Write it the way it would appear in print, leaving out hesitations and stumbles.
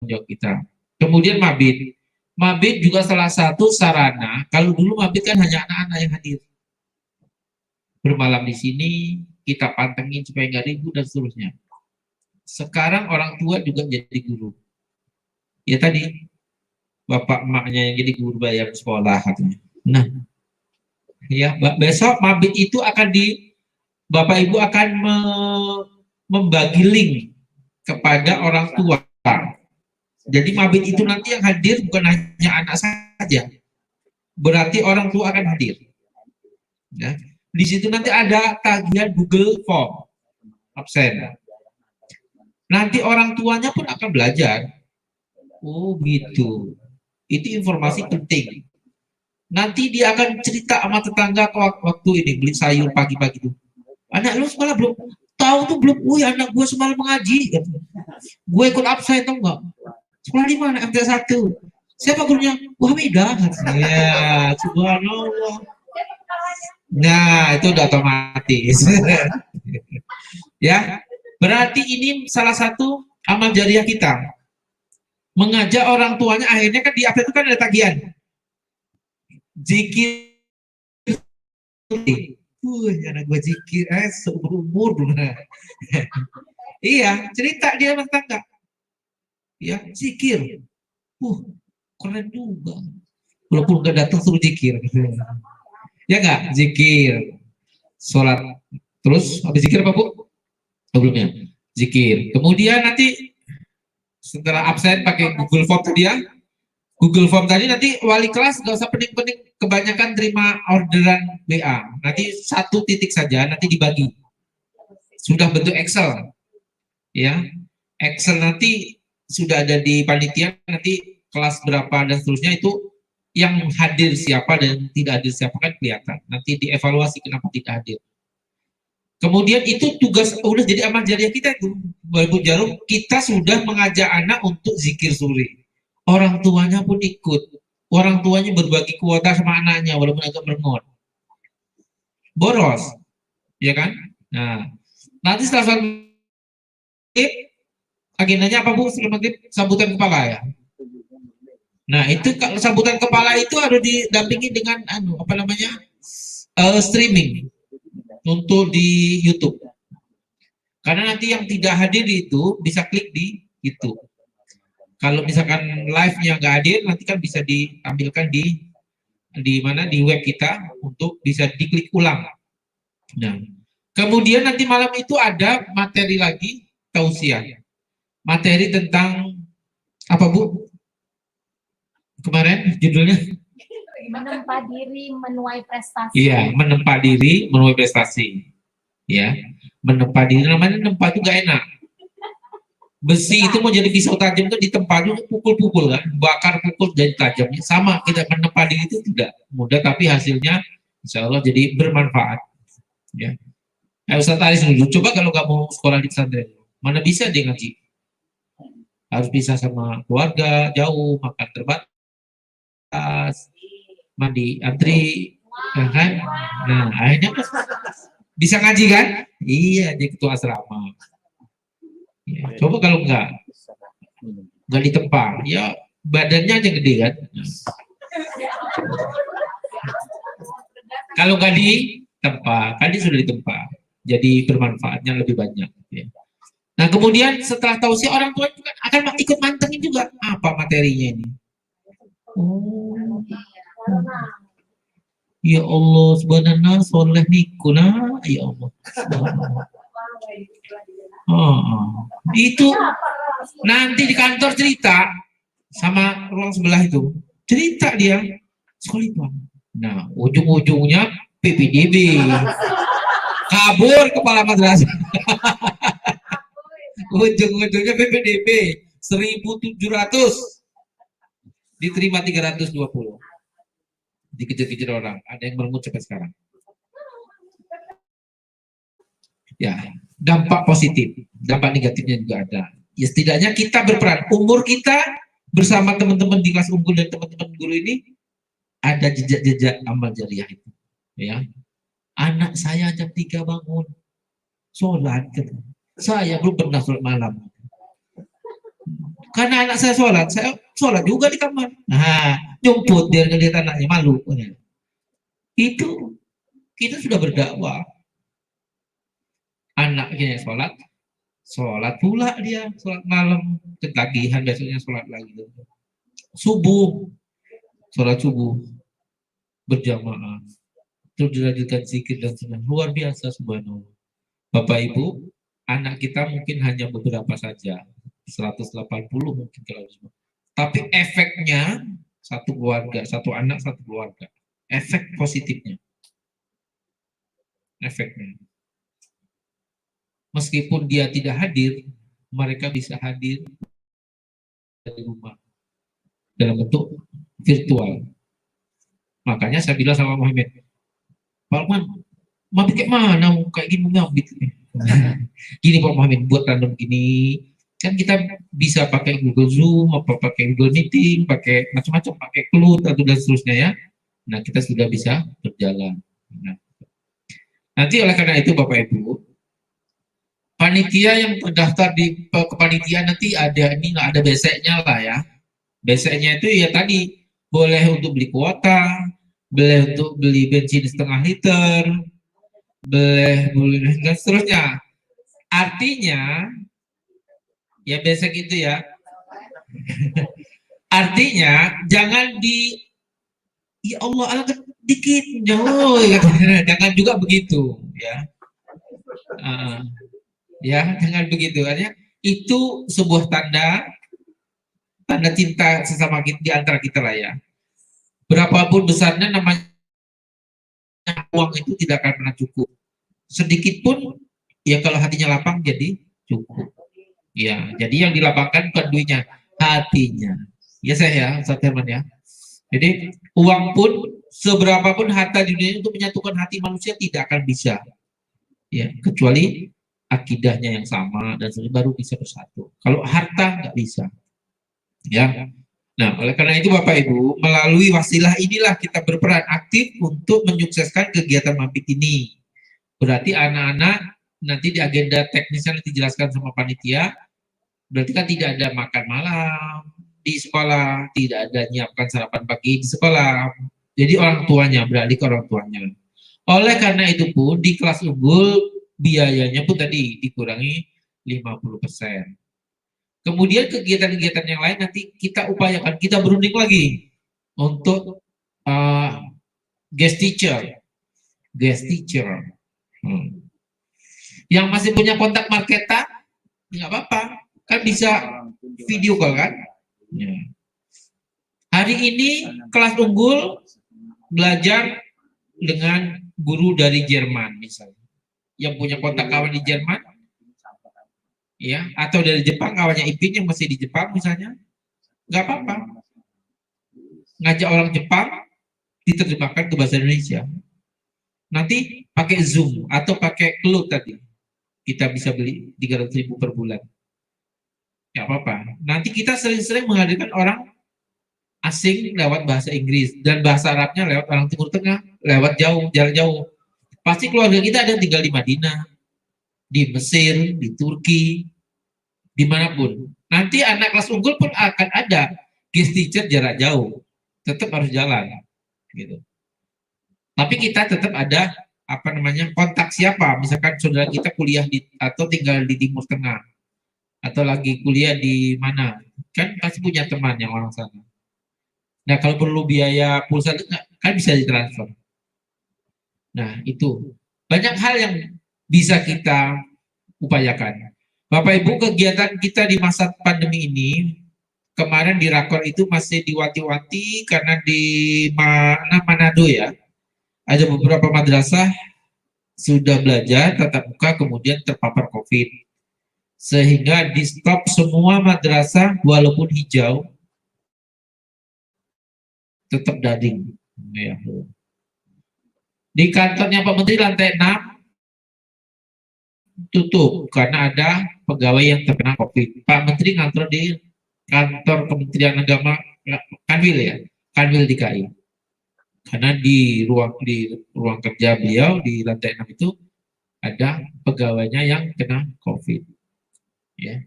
jawab kita. Kemudian mabit. Mabit juga salah satu sarana. Kalau dulu mabit kan hanya anak-anak yang hadir. Bermalam di sini, kita pantengin supaya nggak ribut dan seterusnya. Sekarang orang tua juga jadi guru. Ya tadi, bapak emaknya yang jadi guru bayar sekolah katanya. Nah, ya besok mabit itu akan bapak ibu akan membagi link kepada orang tua. Jadi mabit itu nanti yang hadir bukan hanya anak saja, berarti orang tua akan hadir. Ya. Di situ nanti ada tagihan Google Form absen. Nanti orang tuanya pun akan belajar. Oh gitu. Itu informasi penting. Nanti dia akan cerita sama tetangga waktu ini beli sayur pagi-pagi itu. Anak lu semalam belum tahu tuh belum. Wih anak gue semalam mengaji. Gue ikut absen tau nggak? Sekolah di mana? MT1. Siapa gurunya? Wahmidah. Ya, subhanallah. Nah, itu udah otomatis. Ya, berarti ini salah satu amal jariah kita. Mengajak orang tuanya, akhirnya kan di apa itu kan ada tagihan. Zikir. Anak gue zikir, seumur umur. Iya, cerita dia tentang ya zikir. Keren juga. Walaupun nggak datang suruh zikir. Ya nggak, zikir, sholat. Terus habis zikir apa bu? Sebelumnya zikir. Kemudian nanti setelah absen pakai Google Form tadi ya. Google Form tadi nanti wali kelas nggak usah pening-pening, kebanyakan terima orderan BA. Nanti satu titik saja, nanti dibagi. Sudah bentuk Excel, ya. Excel nanti sudah ada di panitia, nanti kelas berapa dan seterusnya itu yang hadir siapa dan tidak hadir siapa kan kelihatan. Nanti dievaluasi kenapa tidak hadir. Kemudian itu tugas udah jadi amal jariah kita itu. Ibu Jarum, kita sudah mengajak anak untuk zikir sore. Orang tuanya pun ikut. Orang tuanya berbagi kuota sama anaknya walaupun agak merengut. Boros, ya kan? Nah, nanti setelah agendanya apa bu? Setelah maghrib sambutan kepala ya. Nah itu kalau sambutan kepala itu harus didampingi dengan apa namanya streaming untuk di YouTube. Karena nanti yang tidak hadir itu bisa klik di YouTube. Kalau misalkan live-nya nggak hadir, nanti kan bisa ditampilkan di mana di web kita untuk bisa diklik ulang. Nah, kemudian nanti malam itu ada materi lagi tausiah. Materi tentang apa bu? Kemarin judulnya? Menempa diri menuai prestasi. Iya, menempa diri menuai prestasi. Ya, menempa diri namanya menempa itu gak enak. Besi itu mau jadi pisau tajam itu ditempa dulu pukul-pukul kan, bakar pukul jadi tajamnya. Sama kita menempa diri itu tidak mudah, tapi hasilnya insya Allah jadi bermanfaat. Ya, Ustaz Aris dulu. Coba kalau nggak mau sekolah di pesantren, mana bisa dia ngaji? Harus bisa sama keluarga, jauh, makan terbatas, mandi antri, ya kan? Nah, akhirnya bisa ngaji kan? Iya, dia ketua asrama. Ya, coba kalau nggak ditempa, ya badannya aja gede kan? Kalau nggak ditempa, kan dia sudah ditempa, jadi bermanfaatnya lebih banyak. Ya. Nah kemudian setelah tausiah orang tua juga akan ikut mantengin juga apa materinya ini. Oh, ya Allah subhanallah soleh nikuna ya Allah. Itu nanti di kantor cerita sama ruang sebelah itu, cerita dia sekolah. Nah ujung-ujungnya PPDB, kabur kepala madrasah. Ujung-ujungnya PPDB 1.700 diterima 320, dikejar-kejar orang, ada yang merengut sampai sekarang. Ya, dampak positif, dampak negatifnya juga ada. Ya setidaknya kita berperan, umur kita bersama teman-teman di kelas unggul dan teman-teman guru ini ada jejak-jejak amal jariah itu. Ya, anak saya jam 3 bangun, sholat, saya belum pernah sholat malam. Karena anak saya sholat juga di kamar. Nah, nyumput biar ngeliat anaknya malu. Itu kita sudah berdakwah. Anaknya sholat pula dia, sholat malam, ketagihan besoknya sholat lagi. Sholat subuh berjamaah, terus dilanjutkan zikir dan sunnah. Luar biasa, subhanallah. Bapak Ibu, anak kita mungkin hanya beberapa saja, 180 mungkin kalau semua. Tapi efeknya satu keluarga, satu anak, satu keluarga. Efek positifnya. Efeknya. Meskipun dia tidak hadir, mereka bisa hadir di rumah dalam bentuk virtual. Makanya saya bilang sama Muhammad, Pak Man, mabit kayak mana? Kayak gini mabit. Gini Pak Muhammad, buat random gini. Kan kita bisa pakai Google Zoom, apa pakai Google Meeting, pakai macam-macam, pakai Cloud atau dan seterusnya ya. Nah, kita sudah bisa berjalan. Nah, nanti oleh karena itu Bapak Ibu, panitia yang terdaftar di kepanitiaan nanti ada ini nggak ada beseknya lah ya. Beseknya itu ya tadi boleh untuk beli kuota, boleh untuk beli bensin 0,5 liter, boleh dan seterusnya. Artinya ya besek itu ya. Artinya jangan ya Allah dikit jauh jangan juga begitu ya. Ya jangan begitu artinya itu sebuah tanda cinta sesama kita di antara kita lah ya. Berapapun besarnya namanya uang itu tidak akan pernah cukup. Sedikit pun ya kalau hatinya lapang jadi cukup. Ya, jadi yang dilapangkan bukan duitnya, hatinya. Ya saya ya, Ustaz Herman ya. Jadi uang pun seberapapun harta di dunia untuk menyatukan hati manusia tidak akan bisa. Ya, kecuali akidahnya yang sama dan baru bisa bersatu. Kalau harta nggak bisa. Ya. Nah, oleh karena itu Bapak Ibu, melalui wasilah inilah kita berperan aktif untuk menyukseskan kegiatan mabit ini. Berarti anak-anak nanti di agenda teknisnya nanti dijelaskan sama panitia. Berarti kan tidak ada makan malam di sekolah, tidak ada nyiapkan sarapan pagi di sekolah. Jadi orang tuanya beralih ke orang tuanya. Oleh karena itu pun di kelas unggul biayanya pun tadi dikurangi 50%. Kemudian kegiatan-kegiatan yang lain nanti kita upayakan, kita berunding lagi untuk guest teacher. Yang masih punya kontak Marketa, nggak apa-apa, kan bisa video call kan. Ya. Hari ini kelas unggul belajar dengan guru dari Jerman misalnya, yang punya kontak kawan di Jerman, ya, atau dari Jepang kawannya Ipin yang masih di Jepang misalnya, nggak apa-apa, ngajak orang Jepang diterjemahkan ke bahasa Indonesia. Nanti pakai Zoom atau pakai Cloud tadi, kita bisa beli 300.000 per bulan. Nggak apa-apa. Nanti kita sering-sering menghadirkan orang asing lewat bahasa Inggris dan bahasa Arabnya lewat orang Timur Tengah, lewat jarak jauh. Pasti keluarga kita ada yang tinggal di Madinah, di Mesir, di Turki, dimanapun. Nanti anak kelas unggul pun akan ada guest teacher jarak jauh, tetap harus jalan, gitu. Tapi kita tetap ada kontak siapa, misalkan saudara kita kuliah atau tinggal di Timur Tengah, atau lagi kuliah di mana, kan pasti punya teman yang orang sana. Nah kalau perlu biaya pulsa kan bisa ditransfer. Nah itu banyak hal yang bisa kita upayakan. Bapak Ibu, kegiatan kita di masa pandemi ini kemarin di Rakor itu masih diwanti-wanti karena di Manado ya, ada beberapa madrasah sudah belajar tatap muka kemudian terpapar COVID, sehingga di stop semua madrasah walaupun hijau tetap daring. Ya. Di kantornya Pak Menteri lantai 6 tutup karena ada pegawai yang terkena COVID. Pak Menteri ngantor di kantor Kementerian Agama Kanwil ya, Kanwil DKI. Karena di ruang kerja beliau di lantai 6 itu ada pegawainya yang kena COVID. Ya.